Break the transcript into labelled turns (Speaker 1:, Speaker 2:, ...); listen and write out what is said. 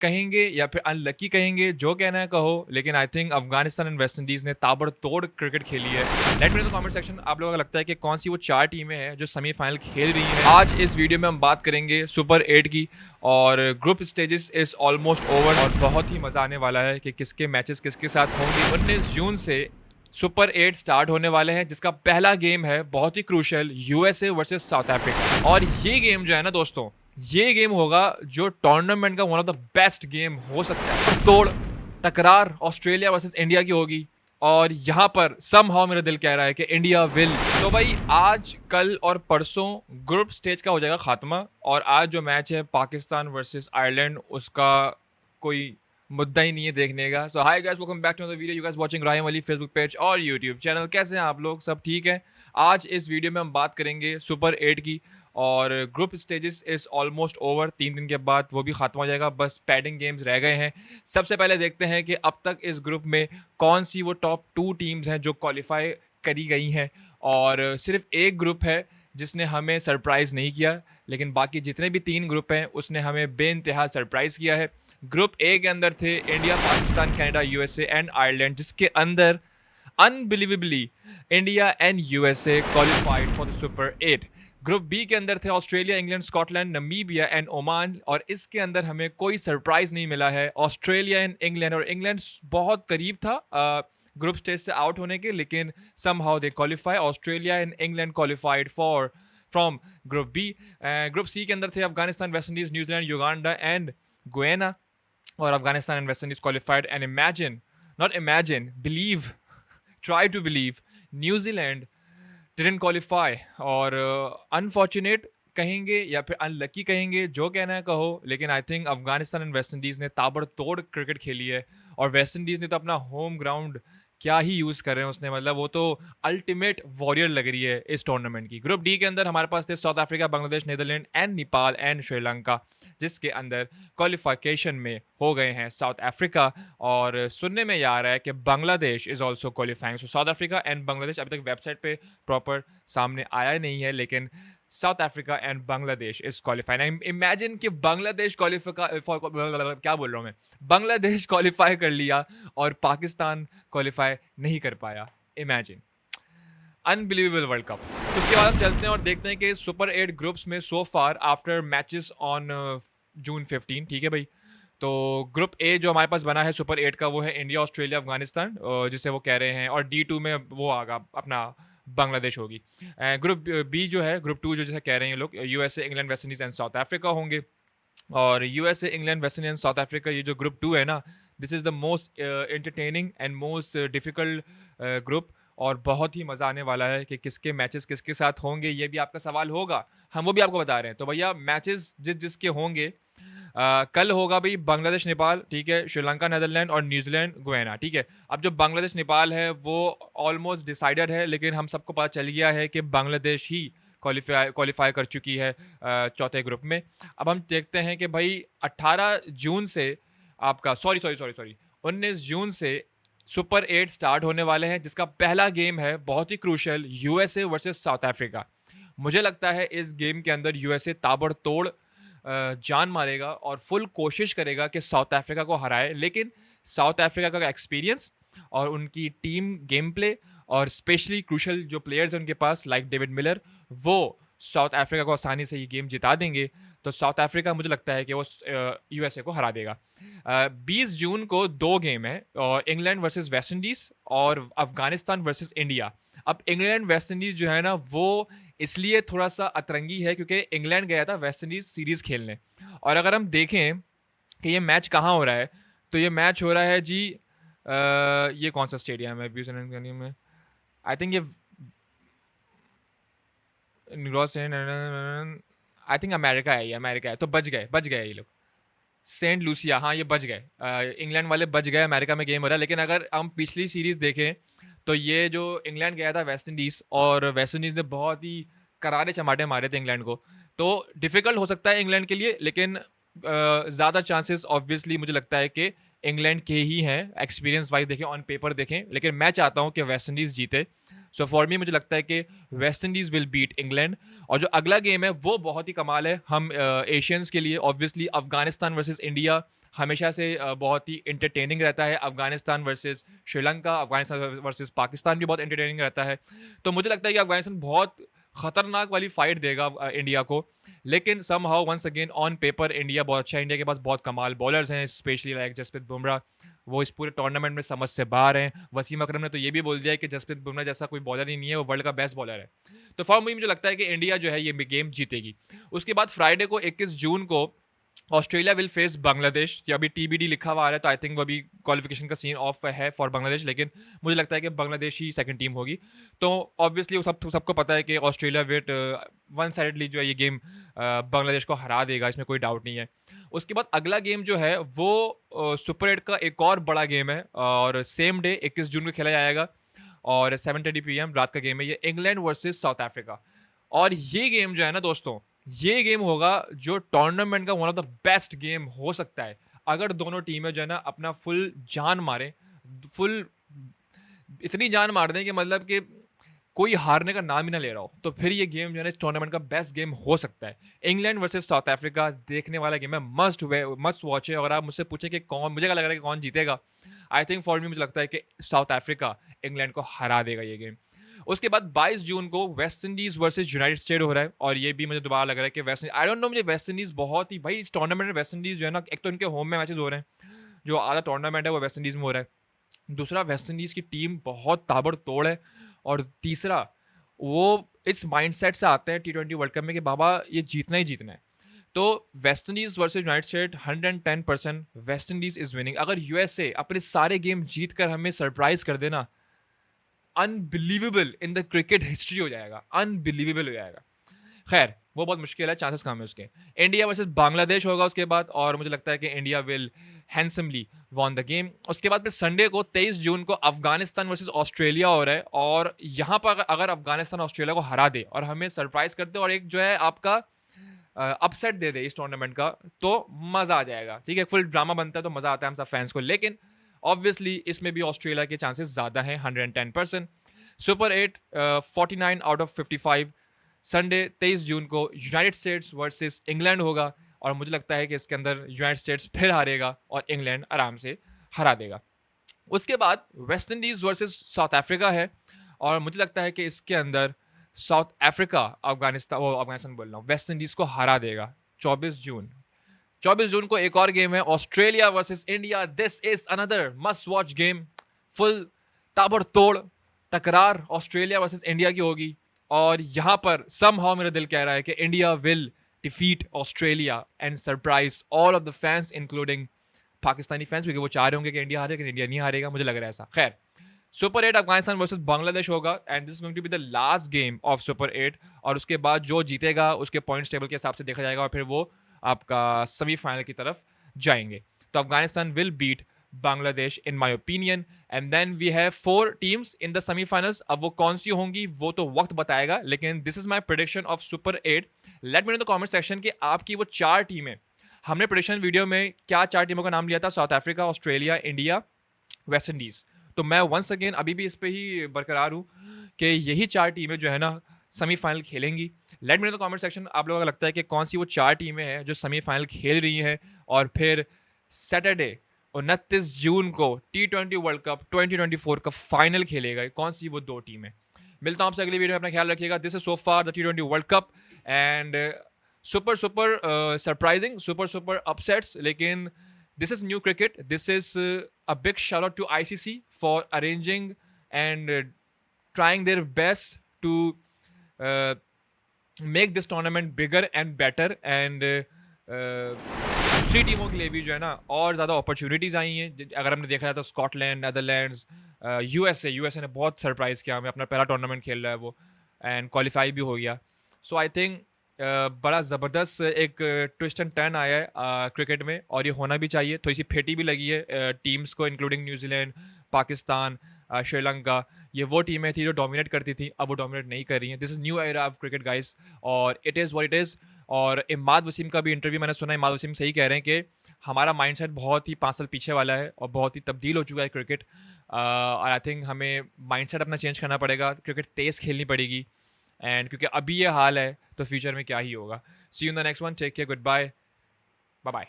Speaker 1: कहेंगे या फिर अनलकी कहेंगे, जो कहना है कहो, लेकिन I think Afghanistan and West Indies ने ताबड़तोड़ क्रिकेट खेली है। Late me know the comment section, आप लोगों को लगता है कि कौन सी वो 4 टीमें हैं जो सेमीफाइनल खेल रही हैं। आज इस वीडियो में हम बात करेंगे सुपर 8 की, और group stages is almost over, और बहुत ही मजा आने वाला है कि किसके मैचेस किसके साथ होंगे। 19 जून से सुपर 8 स्टार्ट होने वाले हैं, जिसका पहला गेम है बहुत ही crucial, USA versus South Africa. और ये गेम जो है ना दोस्तों, ये गेम होगा जो टूर्नामेंट का one of the best game हो सकता है। तोड़ टकरार ऑस्ट्रेलिया वर्सेस इंडिया की होगी, और यहाँ पर समहाउ मेरा दिल कह रहा है कि इंडिया विल। तो भाई आज कल और परसों ग्रुप स्टेज का हो जाएगा खात्मा, और आज जो मैच है पाकिस्तान वर्सेस आयरलैंड, उसका कोई मुद्दा ही नहीं है देखने का। So hi guys, welcome back to the video. You guys watching Rahim Ali Facebook page और यूट्यूब चैनल। कैसे हैं आप लोग? सब ठीक है? आज इस वीडियो में हम बात करेंगे सुपर 8 की, और group stages is almost over. 3 दिन के बाद वो भी खत्म हो जाएगा, बस पैडिंग गेम्स रह गए हैं। सबसे पहले देखते हैं कि अब तक इस ग्रुप में कौन सी वो टॉप 2 टीम्स हैं जो क्वालिफाई करी गई हैं, और सिर्फ एक ग्रुप है जिसने हमें सरप्राइज़ नहीं किया, लेकिन बाकी जितने भी 3 ग्रुप हैं उसने हमें बेइंतहा सरप्राइज़ किया है। ग्रुप ए के अंदर थे India, Pakistan, Canada, USA and Ireland, जिसके अंदर unbelievably India and USA qualified for the super 8। Group B के अंदर थे Australia, England, Scotland, Namibia and Oman, और इसके अंदर हमें कोई सरप्राइज नहीं मिला है। ऑस्ट्रेलिया एंड इंग्लैंड, और इंग्लैंड बहुत करीब था ग्रुप स्टेज से आउट होने के, लेकिन somehow they qualify. Australia and England qualified for from group B. Group C के अंदर थे Afghanistan, West Indies, New Zealand, Uganda and Guyana, और Afghanistan and West Indies qualified. And imagine, not imagine, believe, try to believe, New Zealand didn't qualify. और unfortunate कहेंगे या फिर unlucky कहेंगे, जो कहना है कहो, लेकिन I think Afghanistan and West Indies ने ताबड़तोड़ क्रिकेट खेली है। और वेस्ट इंडीज़ ने तो अपना होम ग्राउंड क्या ही यूज़ कर रहे हैं उसने, मतलब वो तो अल्टीमेट वॉरियर लग रही है इस टूर्नामेंट की। ग्रुप डी के अंदर हमारे पास थे South Africa, Bangladesh, Netherlands and Nepal and Sri Lanka, जिसके अंदर क्वालिफिकेशन में हो गए हैं साउथ अफ्रीका, और सुनने में ये आ रहा है कि Bangladesh is also qualifying. So south Africa and Bangladesh अभी तक वेबसाइट पे प्रॉपर सामने आया नहीं है, लेकिन south Africa and Bangladesh is qualifying. Imagine कि बांग्लादेश क्वालिफाई, क्या बोल रहा हूँ मैं, बांग्लादेश क्वालिफाई कर लिया और पाकिस्तान क्वालिफाई नहीं कर पाया। Imagine, unbelievable world cup. उसके बाद हम चलते हैं और देखते हैं कि सुपर 8 ग्रुप्स में सो फार आफ्टर मैचेस ऑन जून 15, ठीक है भाई। तो ग्रुप ए जो हमारे पास बना है सुपर 8 का, वो है इंडिया, ऑस्ट्रेलिया, अफगानिस्तान, जिसे वो कह रहे हैं, और D2 में वो आगा अपना बांग्लादेश होगी। ग्रुप बी जो है, ग्रुप 2 जो जैसे कह रहे हैं ये लोग, USA, England, West Indies and south Africa होंगे। और USA, England, West Indies and south Africa, ये जो ग्रुप 2 है ना, this is the most entertaining and most difficult group, और बहुत ही मज़ा आने वाला है कि किसके मैचेस किसके साथ होंगे। ये भी आपका सवाल होगा, हम वो भी आपको बता रहे हैं। तो भैया मैचेस जिस जिसके होंगे, कल होगा भाई बांग्लादेश नेपाल, ठीक है, श्रीलंका नीदरलैंड, और न्यूजीलैंड गुयाना, ठीक है। अब जो बांग्लादेश नेपाल है वो ऑलमोस्ट डिसाइडेड है, लेकिन हम सबको पता चल गया है कि बांग्लादेश ही क्वालिफाई कर चुकी है चौथे ग्रुप में। अब हम देखते हैं कि भाई 18 जून से आपका, सॉरी 19 जून से सुपर 8 स्टार्ट होने वाले हैं, जिसका पहला गेम है बहुत ही crucial, USA versus South Africa. मुझे लगता है इस गेम के अंदर यूएसए ताबड़तोड़ जान मारेगा और फुल कोशिश करेगा कि साउथ अफ्रीका को हराए, लेकिन साउथ अफ्रीका का एक्सपीरियंस और उनकी टीम गेम प्ले, और स्पेशली क्रूशल जो प्लेयर्स हैं उनके पास लाइक डेविड मिलर, वो साउथ अफ्रीका को आसानी से ये गेम जिता देंगे। तो साउथ अफ्रीका मुझे लगता है कि वो यूएसए को हरा देगा। 20 जून को 2 गेम है, और इंग्लैंड वर्सेस वेस्ट इंडीज़ और अफगानिस्तान वर्सेस इंडिया। अब इंग्लैंड वेस्ट इंडीज़ जो है ना, वो इसलिए थोड़ा सा अतरंगी है क्योंकि इंग्लैंड गया था वेस्ट इंडीज़ सीरीज़ खेलने। और अगर हम देखें कि ये मैच कहाँ हो रहा है, तो ये मैच हो रहा है जी, ये कौन सा स्टेडियम है में, आई थिंक ये आई थिंक अमेरिका है, ये अमेरिका है। तो बच गए ये लोग, सेंट लूसिया, हाँ ये बच गए, इंग्लैंड वाले बच गए, अमेरिका में गेम हो रहा है। लेकिन अगर हम पिछली सीरीज़ देखें, तो ये जो इंग्लैंड गया था वेस्ट इंडीज़, और वेस्ट इंडीज़ ने बहुत ही करारे चमाटे मारे थे इंग्लैंड को, तो डिफ़िकल्ट हो सकता है इंग्लैंड के लिए, लेकिन ज़्यादा चांसेस ऑब्वियसली मुझे लगता है कि इंग्लैंड के ही हैं, एक्सपीरियंस वाइज देखें, ऑन पेपर देखें, लेकिन मैं चाहता हूँ कि वेस्ट इंडीज़ जीते। सो फॉर मी मुझे लगता है कि West Indies will beat England. और जो अगला गेम है वो बहुत ही कमाल है हम एशियंस के लिए, ऑब्वियसली अफगानिस्तान वर्सेस इंडिया, हमेशा से बहुत ही एंटरटेनिंग रहता है। अफ़गानिस्तान वर्सेस श्रीलंका, अफ़गानिस्तान वर्सेस पाकिस्तान भी बहुत एंटरटेनिंग रहता है। तो मुझे लगता है कि अफ़गानिस्तान बहुत खतरनाक वाली फाइट देगा इंडिया को। लेकिन somehow once again on paper India बहुत अच्छा है। इंडिया के पास बहुत कमाल बॉलर्स हैं, स्पेशली लाइक जसप्रीत बुमराह। वो इस पूरे टूर्नामेंट में समझ से बाहर हैं। वसीम अकरम ने तो ये भी बोल दिया है कि जसप्रीत बुमराह जैसा कोई बॉलर ही नहीं है, वो वर्ल्ड का बेस्ट बॉलर है। तो फॉर मी मुझे लगता है कि इंडिया जो है ये गेम जीतेगी। उसके बाद फ्राइडे को 21 जून को ऑस्ट्रेलिया विल फेस बांग्लादेश। कि अभी टीबीडी लिखा हुआ आ रहा है, तो आई थिंक वो अभी क्वालिफिकेशन का सीन ऑफ है फॉर बांग्लादेश, लेकिन मुझे लगता है कि बांग्लादेश ही सेकंड टीम होगी। तो ऑब्वियसली सबको पता है कि ऑस्ट्रेलिया वेट वन साइडली जो है ये गेम बांग्लादेश को हरा देगा, इसमें कोई डाउट नहीं है। उसके बाद अगला गेम जो है वो सुपर 8 का एक और बड़ा गेम है, और सेम डे 21 जून को खेला जाएगा, और 7:30 PM रात का गेम है ये, इंग्लैंड वर्सेस साउथ अफ्रीका। और ये गेम जो है ना दोस्तों, ये गेम होगा जो टूर्नामेंट का one of the best game हो सकता है। अगर दोनों टीमें जो है ना अपना फुल जान मारे, फुल इतनी जान मार दें कि मतलब कि कोई हारने का नाम ही ना ले रहा हो, तो फिर ये गेम जो है ना टूर्नामेंट का बेस्ट गेम हो सकता है। इंग्लैंड वर्सेस साउथ अफ्रीका देखने वाला गेम है, मस्ट वॉच है। और आप मुझसे पूछे कि कौन, मुझे क्या लग रहा है कि कौन जीतेगा, आई थिंक फॉर मी मुझे लगता है कि साउथ अफ्रीका इंग्लैंड को हरा देगा ये गेम। उसके बाद 22 जून को West Indies versus United state हो रहा है, और ये भी मुझे दोबारा लग रहा है कि West Indies, I don't know, मुझे वेस्ट इंडीज बहुत ही, भाई इस टूर्नामेंट में वेस्ट इंडीज जो है ना, एक तो इनके होम में मैचेस हो रहे हैं, जो आधा टूर्नामेंट है वो वेस्ट इंडीज में हो रहा है। दूसरा, वेस्ट इंडीज की टीम बहुत ताबड़तोड़ है। और तीसरा, वो इस माइंडसेट से आते हैं T20 वर्ल्ड कप में कि बाबा ये जीतना ही जीतना है। तो West Indies versus United state 110% West Indies is winning. अगर यूएसए अपने सारे गेम जीत कर हमें सरप्राइज कर देना, unbelievable in the cricket history हो जाएगा, अनबिलीवेबल हो जाएगा। खैर वो बहुत मुश्किल है, चांसेस कम है उसके। इंडिया वर्सेस बांग्लादेश होगा उसके बाद, और मुझे लगता है कि India will handsomely won the game. उसके बाद फिर संडे को 23 जून को अफगानिस्तान वर्सेस ऑस्ट्रेलिया हो रहा है, और यहाँ पर अगर अफगानिस्तान ऑस्ट्रेलिया को हरा दे और हमें सरप्राइज कर दे और एक जो है आपका अपसेट दे दे इस टूर्नामेंट का, तो मजा आ जाएगा। ठीक है, फुल ड्रामा बनता है तो मजा आता है हम सब फैंस को। लेकिन ऑब्वियसली इसमें भी ऑस्ट्रेलिया के चांसेस ज्यादा हैं, 110%। Super 8 49 out of 55। संडे 23 जून को यूनाइटेड स्टेट्स वर्सेस इंग्लैंड होगा, और मुझे लगता है कि इसके अंदर यूनाइटेड स्टेट्स फिर हारेगा और इंग्लैंड आराम से हरा देगा। उसके बाद West Indies versus South Africa है, और मुझे लगता है कि इसके अंदर साउथ अफ्रीका अफगानिस्तान बोल रहा हूँ, वेस्ट इंडीज को हरा देगा। 24 जून को एक और गेम है, Australia versus India. This is another must watch game, full ताबड़तोड़ टकरार ऑस्ट्रेलिया वर्सेस इंडिया की होगी। और यहां पर समहाउ मेरा दिल कह रहा है कि India will defeat Australia and surprise all of the fans including Pakistani fans, क्योंकि वो चाह रहे होंगे कि इंडिया हारे, लेकिन इंडिया नहीं हारेगा, मुझे लग रहा है ऐसा। खैर, सुपर 8 अफगानिस्तान वर्सेस बांग्लादेश होगा, and this is going to be the last game of super 8। और उसके बाद जो जीतेगा उसके पॉइंट्स टेबल के हिसाब से देखा जाएगा, और फिर वो आपका सेमीफाइनल की तरफ जाएंगे। तो Afghanistan will beat Bangladesh in my opinion, and then we have 4 teams in the semifinals. अब वो कौन सी होंगी वो तो वक्त बताएगा, लेकिन this is my prediction of super 8। Late me no in the comment section कि आपकी वो 4 टीमें, हमने प्रेडिक्शन वीडियो में क्या 4 टीमों का नाम लिया था, south Africa, Australia, India, West Indies. तो मैं वंस अगेन अभी भी इस पे ही बरकरार हूँ कि यही 4 टीमें जो है ना सेमीफाइनल खेलेंगी। Let me know the comment section आप लोगों को लगता है कि कौन सी वो 4 टीमें हैं जो सेमीफाइनल खेल रही हैं, और फिर सैटरडे 29 जून को T20 वर्ल्ड कप 2024 का फाइनल खेलेगा, कौन सी वो 2 टीमें। मिलता हूँ आपसे अगली वीडियो में, अपना ख्याल रखिएगा। This is so far the T20 world cup, and super surprising, super upsets, लेकिन this is new cricket. This is a big shout out to ICC for arranging and trying their best to uh, make this tournament bigger and better. And दूसरी टीमों के लिए भी जो है ना और ज़्यादा अपॉर्चुनिटीज़ आई हैं। अगर हमने देखा जाए तो स्कॉटलैंड, नेदरलैंड्स, यूएसए ने बहुत सरप्राइज़ किया हमें, अपना पहला टूर्नामेंट खेल रहा है वो, एंड क्वालिफाई भी हो गया। सो आई थिंक बड़ा ज़बरदस्त एक ट्विस्ट एंड टर्न आया है क्रिकेट में, और ये होना भी चाहिए। थोड़ी सी फेटी भी लगी है टीम्स को, इंक्लूडिंग न्यूजीलैंड, पाकिस्तान, श्रीलंका। ये वो टीमें थी जो डोमिनेट करती थी, अब वो डोमिनेट नहीं कर रही हैं। This is new era of cricket guys, और it is what it is. और इमाद वसीम का भी इंटरव्यू मैंने सुना, इमाद वसीम सही कह रहे हैं कि हमारा माइंडसेट बहुत ही 5 साल पीछे वाला है और बहुत ही तब्दील हो चुका है क्रिकेट। आई थिंक हमें माइंडसेट अपना चेंज करना पड़ेगा, क्रिकेट तेज़ खेलनी पड़ेगी, एंड क्योंकि अभी ये हाल है तो फ्यूचर में क्या ही होगा। See you in the next one, take care, goodbye, bye bye.